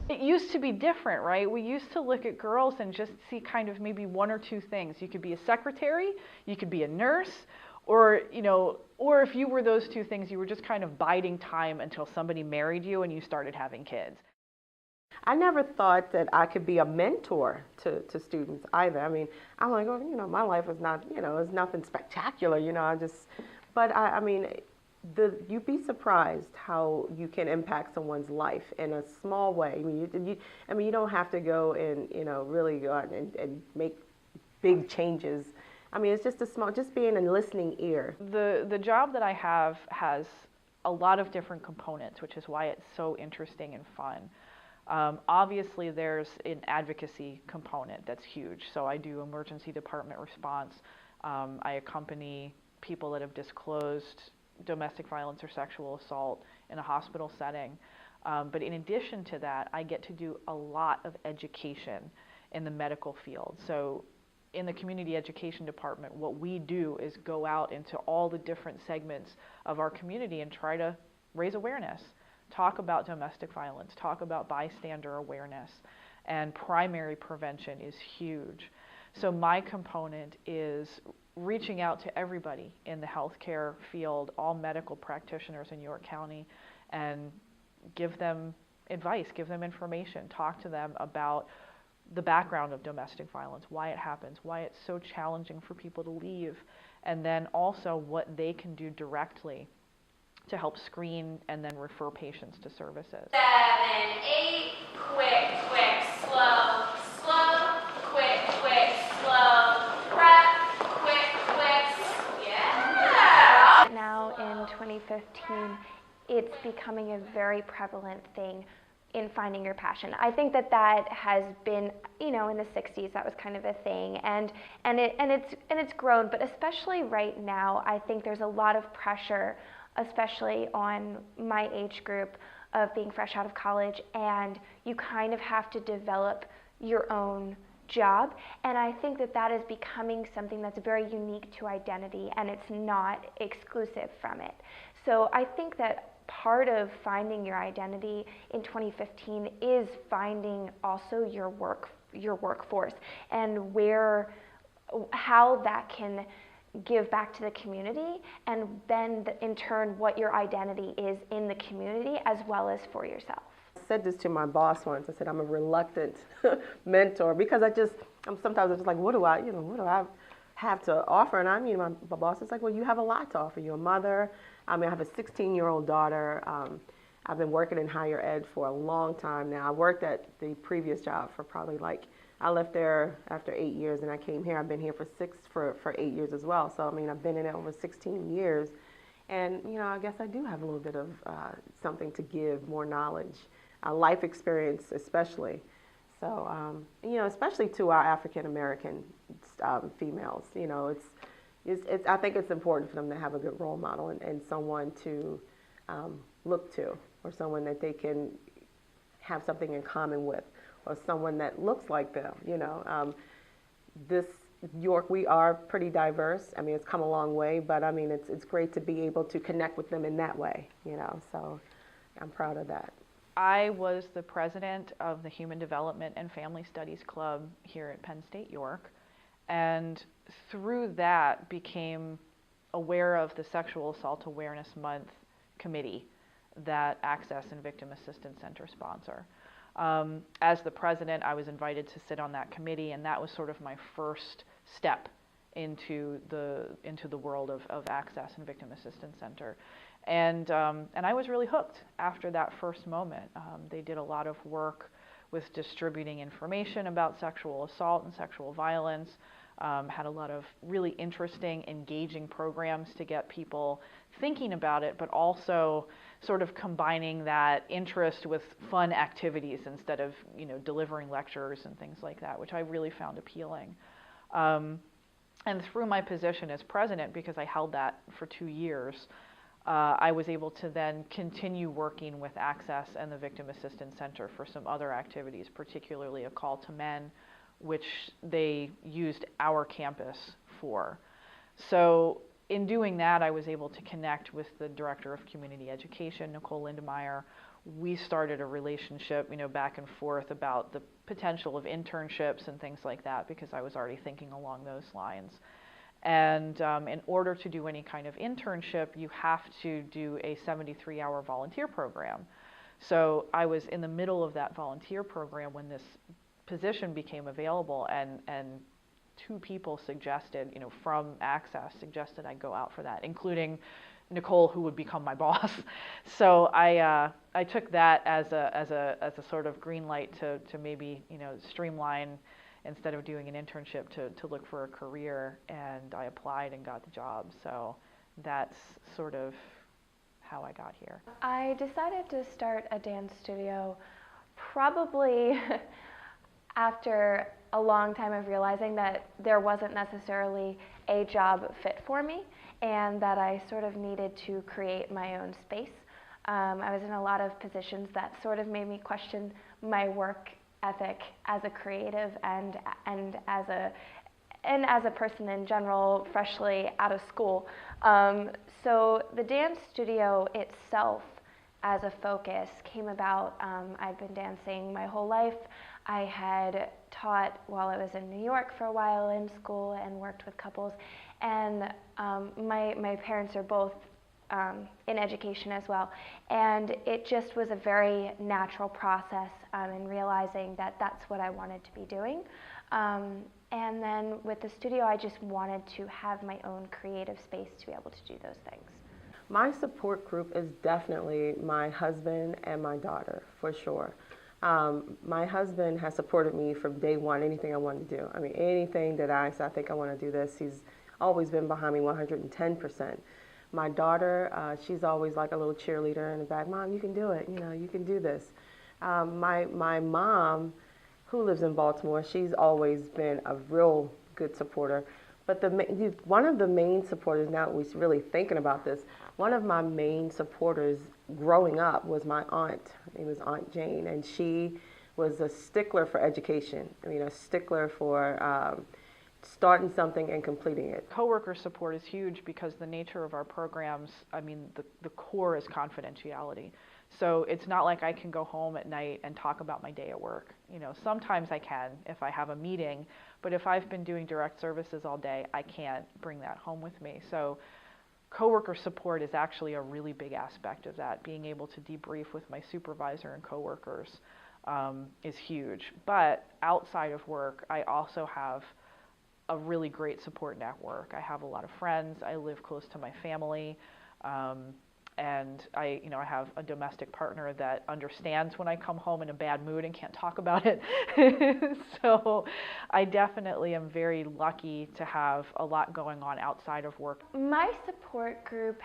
It used to be different, right? We used to look at girls and just see kind of maybe one or two things. You could be a secretary, you could be a nurse, or, or if you were those two things, you were just kind of biding time until somebody married you and you started having kids. I never thought that I could be a mentor to students either. I mean, I'm like, oh, my life is not, it's nothing spectacular, but I mean, you'd be surprised how you can impact someone's life in a small way. I mean, you don't have to go and, really go out and make big changes. I mean, it's just being a listening ear. The job that I have has a lot of different components, which is why it's so interesting and fun. Obviously, there's an advocacy component that's huge. So I do emergency department response. I accompany people that have disclosed domestic violence or sexual assault in a hospital setting. But in addition to that, I get to do a lot of education in the medical field. So in the community education department, what we do is go out into all the different segments of our community and try to raise awareness. Talk about domestic violence, talk about bystander awareness, and primary prevention is huge. So my component is reaching out to everybody in the healthcare field, all medical practitioners in York County, and give them advice, give them information, talk to them about the background of domestic violence, why it happens, why it's so challenging for people to leave, and then also what they can do directly to help screen and then refer patients to services. 7, 8, quick, slow, quick, slow, prep, quick, yeah! Now in 2015, it's becoming a very prevalent thing in finding your passion. I think that has been, in the 60s, that was kind of a thing, and it's grown, but especially right now, I think there's a lot of pressure, especially on my age group of being fresh out of college, and you kind of have to develop your own job, and I think that is becoming something that's very unique to identity, and it's not exclusive from it. So I think that part of finding your identity in 2015 is finding also your workforce and how that can give back to the community, and then in turn what your identity is in the community as well as for yourself. I said this to my boss once. I said I'm a reluctant mentor because sometimes I'm just like, what do I have to offer? And my boss is like, well, you have a lot to offer. You're a mother. I have a 16-year-old daughter. I've been working in higher ed for a long time now. I worked at the previous job for probably I left there after 8 years and I came here. I've been here for 8 years as well. So I've been in it over 16 years. And I guess I do have a little bit of something to give, more knowledge, life experience especially. So especially to our African American females, I think it's important for them to have a good role model and someone to look to, or someone that they can have something in common with, or someone that looks like them. This York, we are pretty diverse. It's come a long way, but it's great to be able to connect with them in that way. So I'm proud of that. I was the president of the Human Development and Family Studies Club here at Penn State York, and through that became aware of the Sexual Assault Awareness Month committee that Access and Victim Assistance Center sponsor. As the president, I was invited to sit on that committee, and that was sort of my first step into the world of Access and Victim Assistance Center. And I was really hooked after that first moment. They did a lot of work with distributing information about sexual assault and sexual violence, had a lot of really interesting, engaging programs to get people thinking about it, but also sort of combining that interest with fun activities instead of delivering lectures and things like that, which I really found appealing. And through my position as president, because I held that for 2 years, I was able to then continue working with Access and the Victim Assistance Center for some other activities, particularly a call to men, which they used our campus for. So in doing that, I was able to connect with the Director of Community Education, Nicole Lindemeyer, we started a relationship, back and forth about the potential of internships and things like that, because I was already thinking along those lines. And in order to do any kind of internship, you have to do a 73-hour volunteer program. So I was in the middle of that volunteer program when this position became available, and two people suggested, from Access, suggested I go out for that, including Nicole, who would become my boss. So I took that as a sort of green light to maybe streamline, instead of doing an internship, to look for a career, and I applied and got the job. So that's sort of how I got here. I decided to start a dance studio probably after a long time of realizing that there wasn't necessarily a job fit for me, and that I sort of needed to create my own space. I was in a lot of positions that sort of made me question my work ethic as a creative and as a person in general, freshly out of school. So the dance studio itself as a focus came about. I'd been dancing my whole life. I had taught while I was in New York for a while in school and worked with couples. And my parents are both in education as well. And it just was a very natural process in realizing that that's what I wanted to be doing. And then with the studio, I just wanted to have my own creative space to be able to do those things. My support group is definitely my husband and my daughter, for sure. My husband has supported me from day one, anything I wanted to do. I mean, anything that I said, I think I want to do this, he's always been behind me 110%. My daughter, she's always like a little cheerleader in the back. Mom, you can do it. You can do this. My mom, who lives in Baltimore, she's always been a real good supporter. But one of the main supporters, now that we're really thinking about this, one of my main supporters growing up was my aunt. It was Aunt Jane, and she was a stickler for education. I mean, a stickler for starting something and completing it. Coworker support is huge because the nature of our programs, I mean, the core is confidentiality. So it's not like I can go home at night and talk about my day at work. Sometimes I can if I have a meeting, but if I've been doing direct services all day, I can't bring that home with me. So coworker support is actually a really big aspect of that. Being able to debrief with my supervisor and coworkers is huge. But outside of work, I also have a really great support network. I have a lot of friends. I live close to my family. And I have a domestic partner that understands when I come home in a bad mood and can't talk about it. So I definitely am very lucky to have a lot going on outside of work. My support group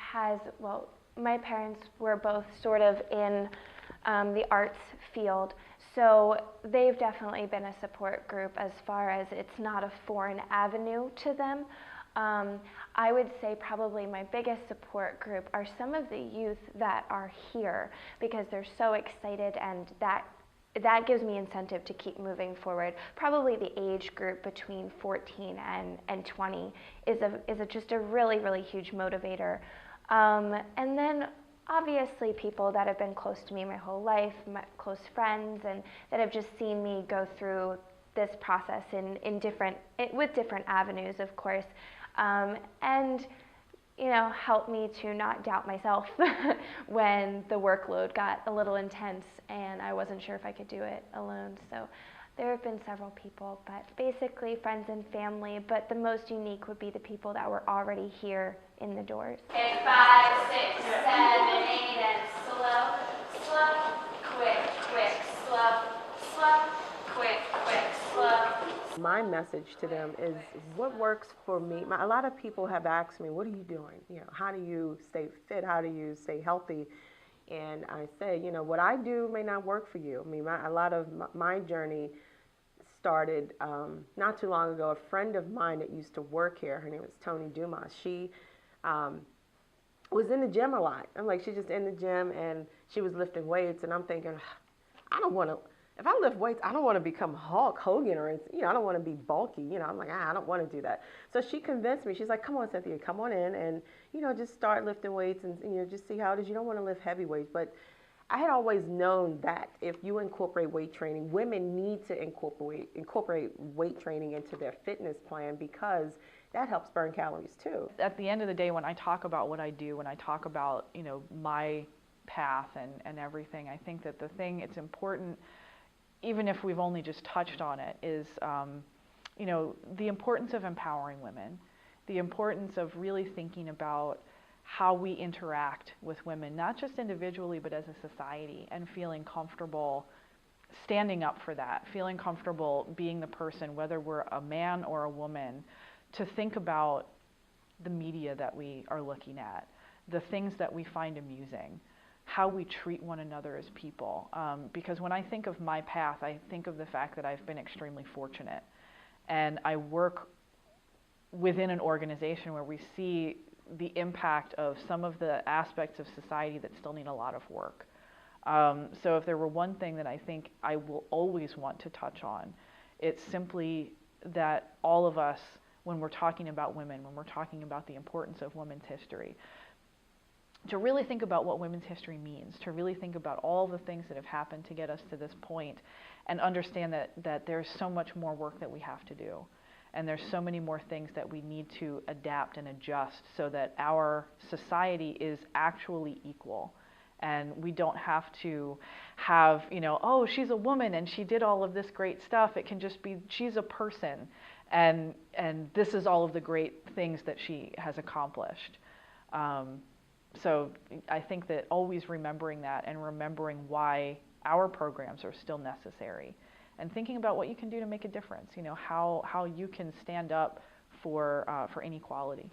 my parents were both sort of in the arts field, so they've definitely been a support group as far as it's not a foreign avenue to them. I would say probably my biggest support group are some of the youth that are here, because they're so excited, and that gives me incentive to keep moving forward. Probably the age group between 14 and 20 is just a really, really huge motivator. And then obviously people that have been close to me my whole life, my close friends, and that have just seen me go through this process with different avenues, of course. And help me to not doubt myself when the workload got a little intense and I wasn't sure if I could do it alone. So there have been several people, but basically friends and family, but the most unique would be the people that were already here in the doors. Okay, 5, 6, 7, 8, and slow, slow, quick, quick, slow, slow, quick, quick, slow. My message to them is what works for me. A lot of people have asked me, what are you doing? How do you stay fit? How do you stay healthy? And I say, what I do may not work for you. I mean, a lot of my journey started not too long ago. A friend of mine that used to work here, her name was Tony Dumas, she was in the gym a lot. I'm like, she's just in the gym, and she was lifting weights, and I'm thinking, I don't want to. If I lift weights, I don't want to become Hulk Hogan or anything. I don't want to be bulky. I'm like, I don't want to do that. So she convinced me. She's like, come on, Cynthia, come on in and, just start lifting weights and, just see how it is. You don't want to lift heavy weights. But I had always known that if you incorporate weight training, women need to incorporate weight training into their fitness plan because that helps burn calories too. At the end of the day, when I talk about what I do, when I talk about, you know, my path and everything, I think that the thing, it's important, even if we've only just touched on it, is, you know, the importance of empowering women, the importance of really thinking about how we interact with women, not just individually, but as a society, and feeling comfortable standing up for that, feeling comfortable being the person, whether we're a man or a woman, to think about the media that we are looking at, the things that we find amusing, how we treat one another as people. Because when I think of my path, I think of the fact that I've been extremely fortunate. And I work within an organization where we see the impact of some of the aspects of society that still need a lot of work. So if there were one thing that I think I will always want to touch on, it's simply that all of us, when we're talking about women, when we're talking about the importance of women's history, to really think about what women's history means, to really think about all the things that have happened to get us to this point, and understand that there's so much more work that we have to do. And there's so many more things that we need to adapt and adjust so that our society is actually equal. And we don't have to have, you know, oh, she's a woman and she did all of this great stuff. It can just be, she's a person, and this is all of the great things that she has accomplished. So I think that always remembering that and remembering why our programs are still necessary, and thinking about what you can do to make a difference, you know, how you can stand up for inequality.